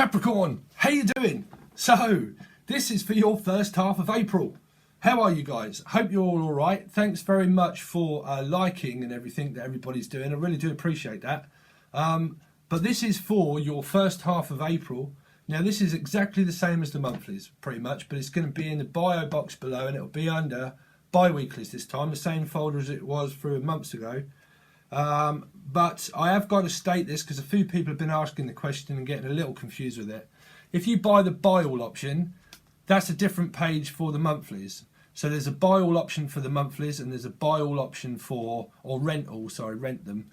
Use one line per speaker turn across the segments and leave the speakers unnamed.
Capricorn, how you doing? So, this is for your first half of April. How are you guys? Hope you're all alright. Thanks very much for liking and everything that everybody's doing. I really do appreciate that. But this is for your first half of April. Now, this is exactly the same as the monthlies, pretty much, but it's going to be in the bio box below, and it'll be under bi-weeklies this time, the same folder as it was for months ago. But I have got to state this because a few people have been asking the question and getting a little confused with it. If you buy the buy all option, that's a different page for the monthlies. So there's a buy all option for the monthlies, and there's a buy all option for, or rent all, sorry, rent them.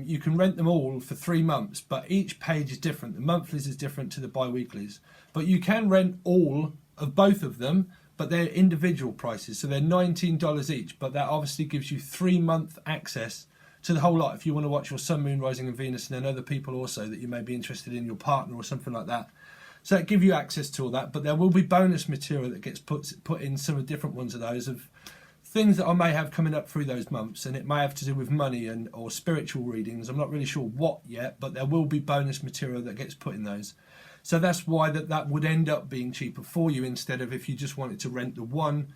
You can rent them all for 3 months, but each page is different. The monthlies is different to the bi-weeklies. But you can rent all of both of them, but they're individual prices. So they're $19 each, but that obviously gives you 3-month access to the whole lot if you want to watch your Sun, Moon, Rising and Venus, and then other people also that you may be interested in, your partner or something like that. So that give you access to all that, but there will be bonus material that gets put in some of the different ones of those, of things that I may have coming up through those months, and it may have to do with money and or spiritual readings. I'm not really sure what yet, but there will be bonus material that gets put in those. So that's why that would end up being cheaper for you, instead of if you just wanted to rent the one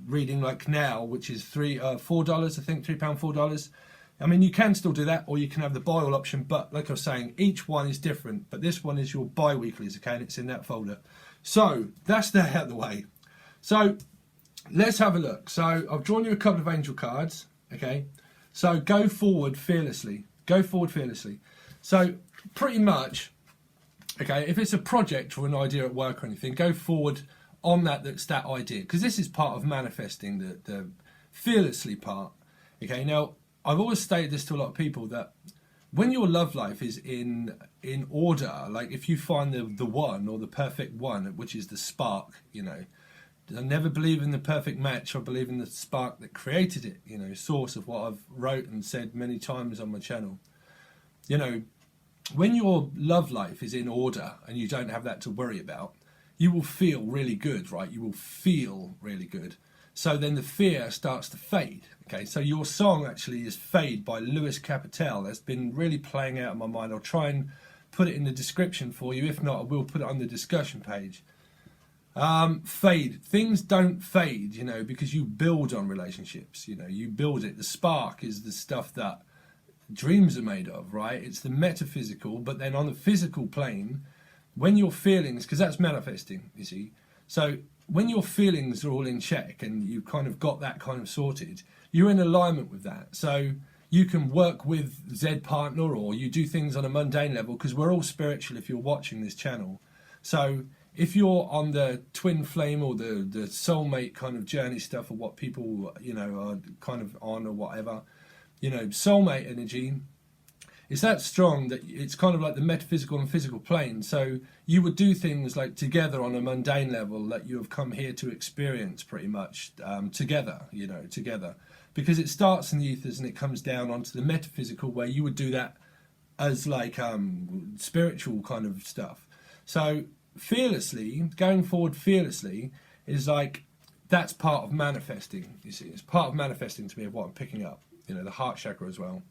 reading like now, which is $4, I think, £3, $4. I mean, you can still do that, or you can have the buy all option, but like I was saying, each one is different. But this one is your bi-weeklies, okay, and it's in that folder. So that's that out of the way. So let's have a look. So I've drawn you a couple of angel cards, okay. So go forward fearlessly. Go forward fearlessly. So pretty much, okay, if it's a project or an idea at work or anything, go forward on that's that idea, because this is part of manifesting, the fearlessly part. Okay, now I've always stated this to a lot of people, that when your love life is in order, like if you find the one or the perfect one, which is the spark, you know, I never believe in the perfect match. I believe in the spark that created it, you know, source of what I've wrote and said many times on my channel. You know, when your love life is in order and you don't have that to worry about, you will feel really good, right? You will feel really good. So then the fear starts to fade. Okay, so your song actually is Fade by Lewis Capaldi. That's been really playing out in my mind. I'll try and put it in the description for you. If not, I will put it on the discussion page. Fade. Things don't fade, you know, because you build on relationships. You know, you build it. The spark is the stuff that dreams are made of, right? It's the metaphysical, but then on the physical plane, when your feelings, because that's manifesting, you see. So when your feelings are all in check and you kind of got that kind of sorted, you're in alignment with that. So you can work with Z partner, or you do things on a mundane level, because we're all spiritual if you're watching this channel. So if you're on the twin flame or the soulmate kind of journey stuff, or what people, you know, are kind of on or whatever, you know, soulmate energy, it's that strong that it's kind of like the metaphysical and physical plane. So you would do things like together on a mundane level that you have come here to experience pretty much together, you know, together. Because it starts in the ethers and it comes down onto the metaphysical, where you would do that as like spiritual kind of stuff. So fearlessly, going forward fearlessly is like, that's part of manifesting, you see. It's part of manifesting to me, of what I'm picking up. You know, the heart chakra as well.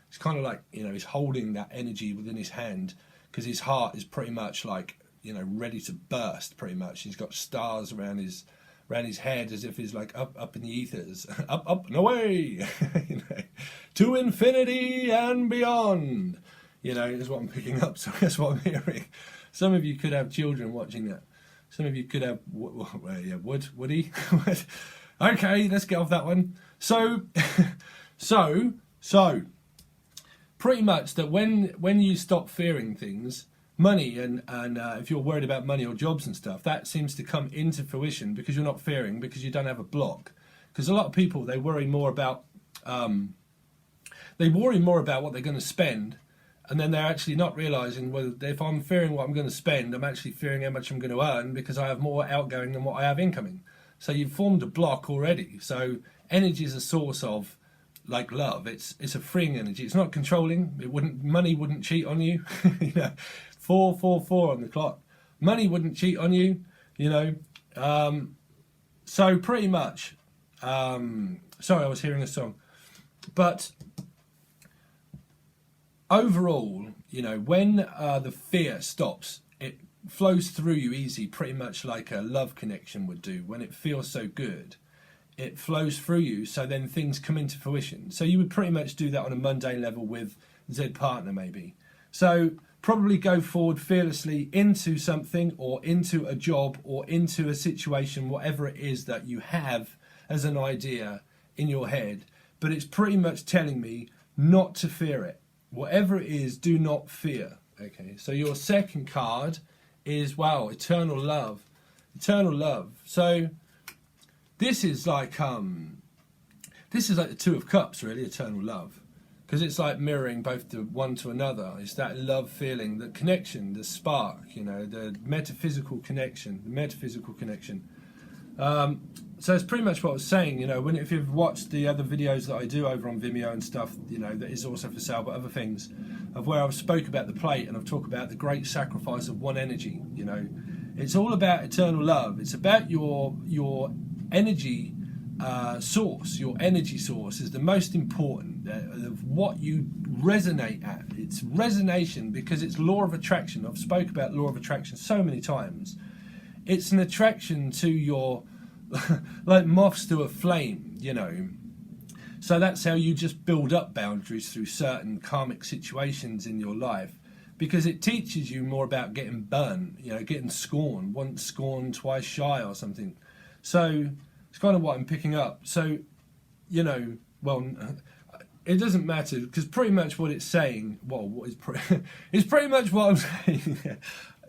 It's kind of like, you know, he's holding that energy within his hand, because his heart is pretty much like, you know, ready to burst pretty much. He's got stars around his head, as if he's like up in the ethers, up and away, you know, to infinity and beyond, you know, is what I'm picking up. So that's what I'm hearing. Some of you could have children watching that. Some of you could have, Woody. Okay, let's get off that one. So, so pretty much that when you stop fearing things, money and if you're worried about money or jobs and stuff, that seems to come into fruition because you're not fearing, because you don't have a block. Because a lot of people, they worry more about what they're going to spend, and then they're actually not realizing, well, if I'm fearing what I'm going to spend, I'm actually fearing how much I'm going to earn, because I have more outgoing than what I have incoming. So you've formed a block already. So energy is a source of, like love, it's a freeing energy. It's not controlling. Money wouldn't cheat on you. You know, 444 on the clock. Money wouldn't cheat on you. You know, so pretty much. Sorry, I was hearing a song, but overall, you know, when the fear stops, it flows through you easy, pretty much like a love connection would do. When it feels so good, it flows through you, so then things come into fruition. So you would pretty much do that on a mundane level with Z partner maybe. So probably go forward fearlessly into something, or into a job, or into a situation, whatever it is that you have as an idea in your head. But it's pretty much telling me not to fear it. Whatever it is, do not fear. Okay, so your second card is, wow, eternal love. Eternal love. So this is like the Two of Cups, really, eternal love, because it's like mirroring both the one to another. It's that love feeling, the connection, the spark, you know, the metaphysical connection, so it's pretty much what I was saying, you know, if you've watched the other videos that I do over on Vimeo and stuff, you know, that is also for sale, but other things, of where I've spoke about the plate, and I've talked about the great sacrifice of one energy, you know. It's all about eternal love. It's about your energy source. Your energy source is the most important of what you resonate at. It's resonation, because it's law of attraction. I've spoke about law of attraction so many times. It's an attraction to your, like moths to a flame, you know. So that's how you just build up boundaries through certain karmic situations in your life, because it teaches you more about getting burnt, you know, getting scorned, once scorned, twice shy or something. So it's kind of what I'm picking up. So, you know, well, it doesn't matter, because pretty much what it's saying, well, what is it's pretty much what I'm saying.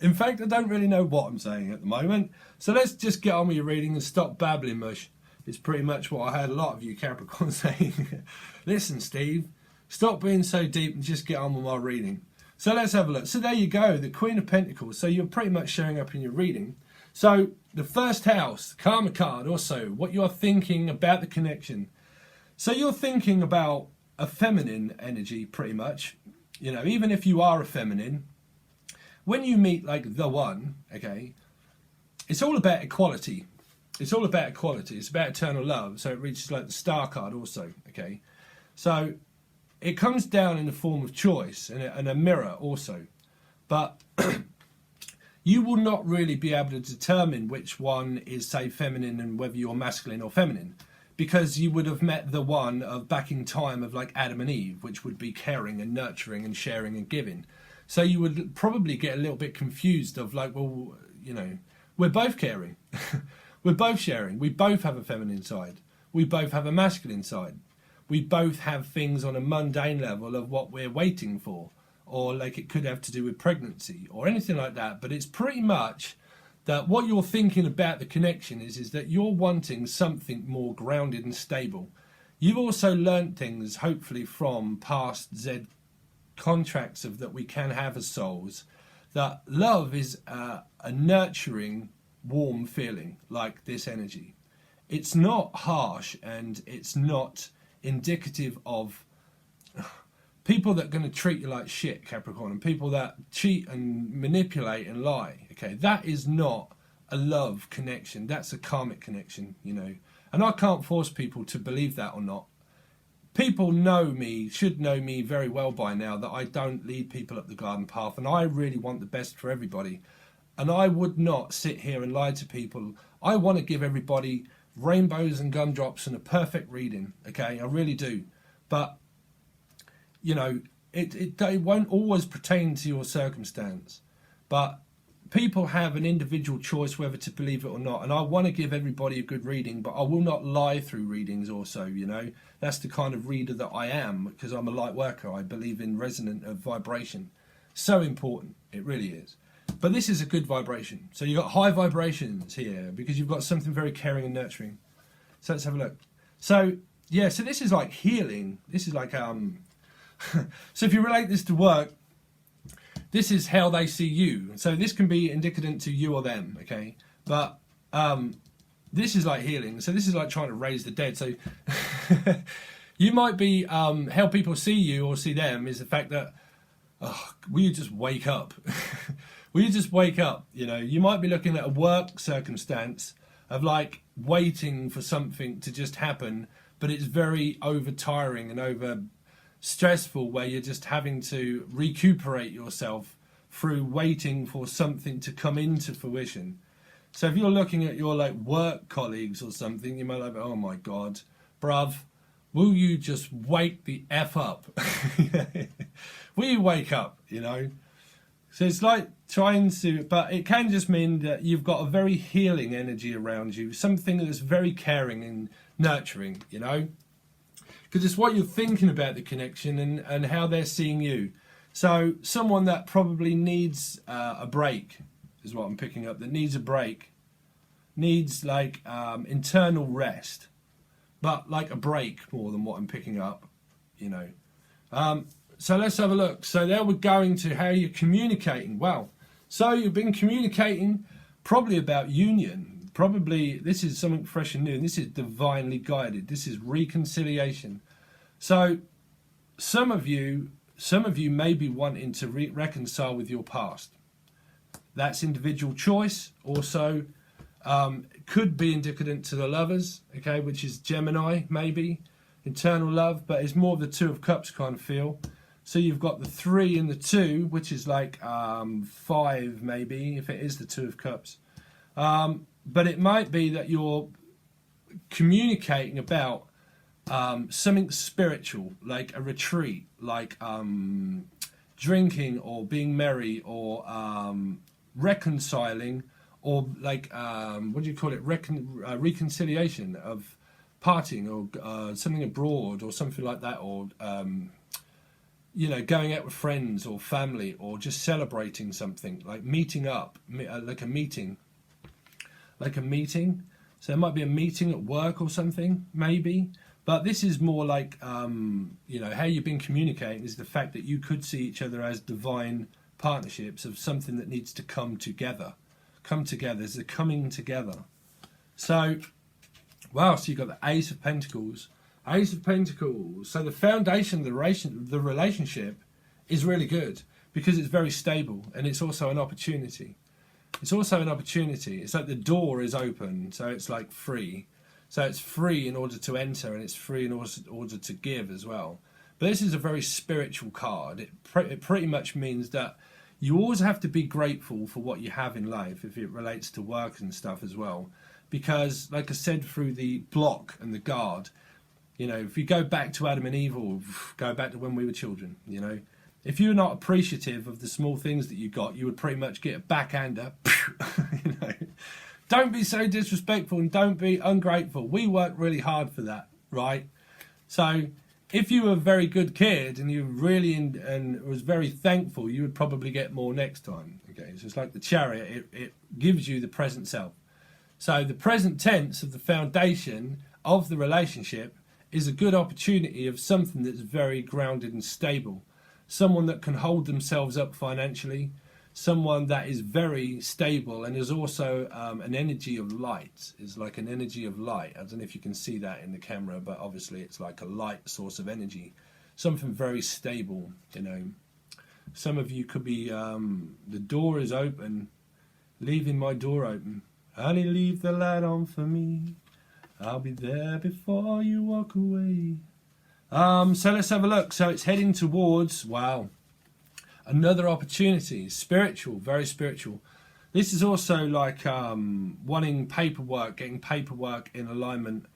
In fact, I don't really know what I'm saying at the moment. So let's just get on with your reading and stop babbling mush. It's pretty much what I heard a lot of you Capricorn saying. Listen, Steve, stop being so deep and just get on with my reading. So let's have a look. So there you go, the Queen of Pentacles. So you're pretty much showing up in your reading. So the first house, Karma card, also what you're thinking about the connection. So you're thinking about a feminine energy, pretty much. You know, even if you are a feminine, when you meet like the one, okay, it's all about equality. It's all about equality. It's about eternal love. So it reaches like the Star card also, okay. So it comes down in the form of choice and a mirror also. But you will not really be able to determine which one is, say, feminine and whether you're masculine or feminine, because you would have met the one of back in time of like Adam and Eve, which would be caring and nurturing and sharing and giving. So you would probably get a little bit confused of like, well, you know, we're both caring. We're both sharing. We both have a feminine side. We both have a masculine side. We both have things on a mundane level of what we're waiting for, or like it could have to do with pregnancy or anything like that. But it's pretty much that what you're thinking about the connection is that you're wanting something more grounded and stable. You've also learnt things, hopefully, from past Z contracts of that we can have as souls, that love is a nurturing, warm feeling like this energy. It's not harsh, and it's not indicative of people that are going to treat you like shit, Capricorn, and people that cheat and manipulate and lie. Okay, that is not a love connection. That's a karmic connection, you know. And I can't force people to believe that or not. People know me, should know me very well by now, that I don't lead people up the garden path, and I really want the best for everybody. And I would not sit here and lie to people. I want to give everybody rainbows and gumdrops and a perfect reading, okay? I really do. But, you know, it won't always pertain to your circumstance. But people have an individual choice whether to believe it or not. And I want to give everybody a good reading, but I will not lie through readings also, you know. That's the kind of reader that I am, because I'm a light worker. I believe in resonant vibration. So important. It really is. But this is a good vibration. So you've got high vibrations here because you've got something very caring and nurturing. So let's have a look. So, yeah, so this is like healing. This is like, so if you relate this to work, this is how they see you. So this can be indicative to you or them, okay? But this is like healing. So this is like trying to raise the dead. So you might be, how people see you or see them is the fact that, oh, will you just wake up? Will you just wake up? You know, you might be looking at a work circumstance of like waiting for something to just happen, but it's very over tiring and over stressful, where you're just having to recuperate yourself through waiting for something to come into fruition. So if you're looking at your like work colleagues or something, you might like, oh my God, bruv, will you just wake the F up? Will you wake up, you know? So it's like trying to, but it can just mean that you've got a very healing energy around you, something that's very caring and nurturing, you know? Because it's what you're thinking about the connection and how they're seeing you. So someone that probably needs a break is what I'm picking up, that needs a break, needs like internal rest, but like a break more than what I'm picking up, you know. So let's have a look. So there we're going to how you're communicating. Well, so you've been communicating probably about union. Probably this is something fresh and new, and this is divinely guided. This is reconciliation. So some of you may be wanting to reconcile with your past. That's individual choice. Also, could be indicative to the lovers, okay, which is Gemini, maybe internal love, but it's more of the Two of Cups kind of feel. So you've got the 3 and the 2, which is like 5 maybe, if it is the Two of Cups. But it might be that you're communicating about something spiritual, like a retreat, like drinking or being merry or reconciling, or like, what do you call it, reconciliation of partying or something abroad or something like that, or you know, going out with friends or family, or just celebrating something, like meeting up, like a meeting. So there might be a meeting at work or something, maybe. But this is more like, you know, how you've been communicating is the fact that you could see each other as divine partnerships of something that needs to come together. There's a coming together. So, wow, so you've got the Ace of Pentacles. Ace of Pentacles. So the foundation of the relationship is really good because it's very stable, and it's also an opportunity. It's like the door is open, so it's like free. So it's free in order to enter, and it's free in order to give as well. But this is a very spiritual card. It pretty much means that you always have to be grateful for what you have in life if it relates to work and stuff as well. Because, like I said, through the block and the guard, you know, if you go back to Adam and Eve, or go back to when we were children, you know, if you're not appreciative of the small things that you got, you would pretty much get a backhander. You know, don't be so disrespectful and don't be ungrateful. We worked really hard for that, right? So if you were a very good kid and you really and was very thankful, you would probably get more next time. Okay, so it's like the Chariot. It gives you the present self. So the present tense of the foundation of the relationship is a good opportunity of something that's very grounded and stable. Someone that can hold themselves up financially, someone that is very stable and is also an energy of light, is like an energy of light. I don't know if you can see that in the camera, but obviously it's like a light source of energy, something very stable, you know. Some of you could be, the door is open, leaving my door open. Honey, leave the light on for me. I'll be there before you walk away. So let's have a look. So it's heading towards, wow, another opportunity. Spiritual, very spiritual. This is also like wanting paperwork, getting paperwork in alignment,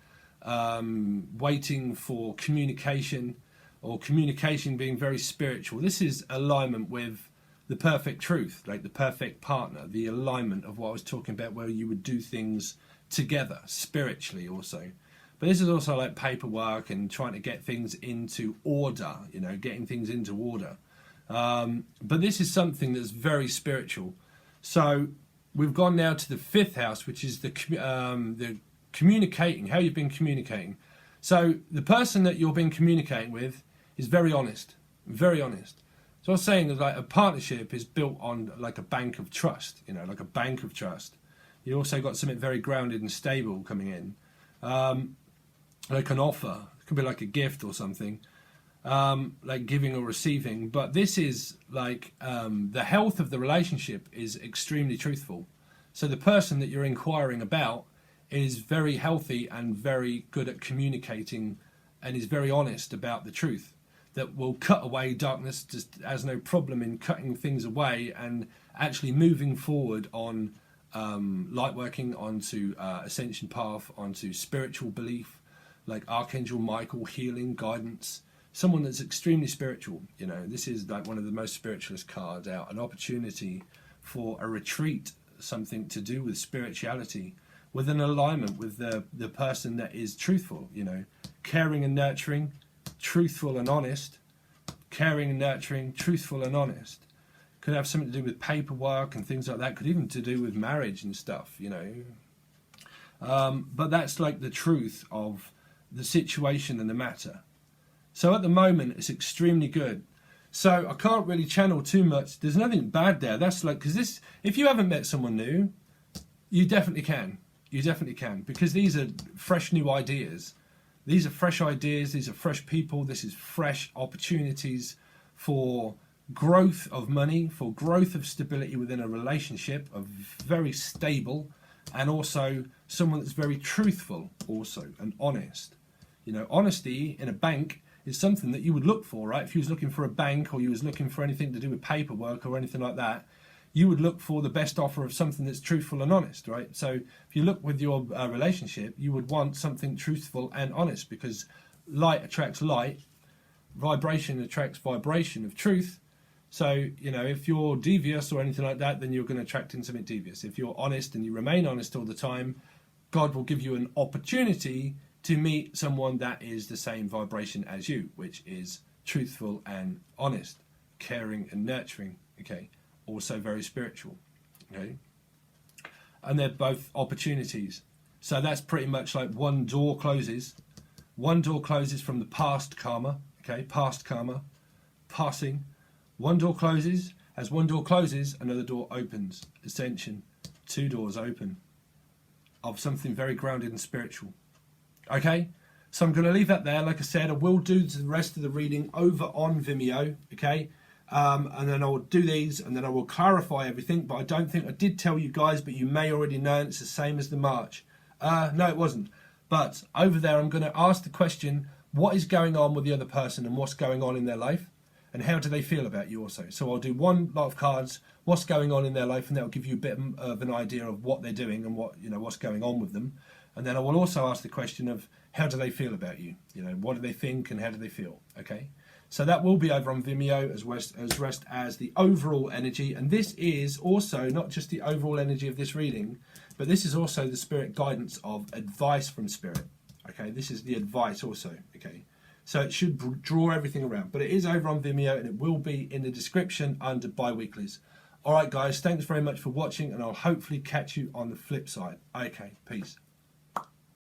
waiting for communication, or communication being very spiritual. This is alignment with the perfect truth, like the perfect partner, the alignment of what I was talking about, where you would do things together, spiritually also. But this is also like paperwork and trying to get things into order, you know, getting things into order. But this is something that's very spiritual. So we've gone now to the 5th house, which is the communicating, how you've been communicating. So the person that you've been communicating with is very honest, very honest. So I was saying that like a partnership is built on like a bank of trust, you know, like a bank of trust. You also got something very grounded and stable coming in. Like an offer, it could be like a gift or something, like giving or receiving. But this is like the health of the relationship is extremely truthful. So the person that you're inquiring about is very healthy and very good at communicating and is very honest about the truth. that will cut away darkness, just has no problem in cutting things away and actually moving forward on light working, onto ascension path, onto spiritual belief, like Archangel Michael, healing, guidance, someone that's extremely spiritual. You know, this is like one of the most spiritualist cards out, an opportunity for a retreat, something to do with spirituality, with an alignment with the person that is truthful, you know, caring and nurturing, truthful and honest, caring and nurturing, truthful and honest. Could have something to do with paperwork and things like that. Could even to do with marriage and stuff, you know. But that's like the truth of the situation and the matter. So at the moment, it's extremely good. So I can't really channel too much. There's nothing bad there. That's like, because this, if you haven't met someone new, you definitely can. You definitely can, because these are fresh new ideas. These are fresh ideas. These are fresh people. This is fresh opportunities for growth of money, for growth of stability within a relationship, of very stable, and also someone that's very truthful also and honest. You know, honesty in a bank is something that you would look for, right? If you was looking for a bank, or you was looking for anything to do with paperwork or anything like that, you would look for the best offer of something that's truthful and honest, right? So if you look with your relationship, you would want something truthful and honest, because light attracts light, vibration attracts vibration of truth. So, you know, if you're devious or anything like that, then you're going to attract in something devious. If you're honest and you remain honest all the time, God will give you an opportunity to meet someone that is the same vibration as you, which is truthful and honest, caring and nurturing, okay? Also very spiritual, okay? And they're both opportunities. So that's pretty much like one door closes. One door closes from the past karma, okay? Past karma, passing. One door closes. As one door closes, another door opens. Ascension. Two doors open of something very grounded and spiritual. Okay? So I'm going to leave that there. Like I said, I will do the rest of the reading over on Vimeo, okay? And then I will do these, and then I will clarify everything. But I don't think I did tell you guys, but you may already know it's the same as the March. No, it wasn't. But over there, I'm going to ask the question, what is going on with the other person and what's going on in their life? And how do they feel about you also? So I'll do one lot of cards, what's going on in their life, and that'll give you a bit of an idea of what they're doing and what, you know, what's going on with them. And then I will also ask the question of how do they feel about you? You know, what do they think and how do they feel? Okay. So that will be over on Vimeo as rest as the overall energy. And this is also not just the overall energy of this reading, but this is also the spirit guidance of advice from spirit. Okay. This is the advice also. Okay. So it should draw everything around, but it is over on Vimeo and it will be in the description under bi-weeklies. All right, guys, thanks very much for watching, and I'll hopefully catch you on the flip side. Okay, peace.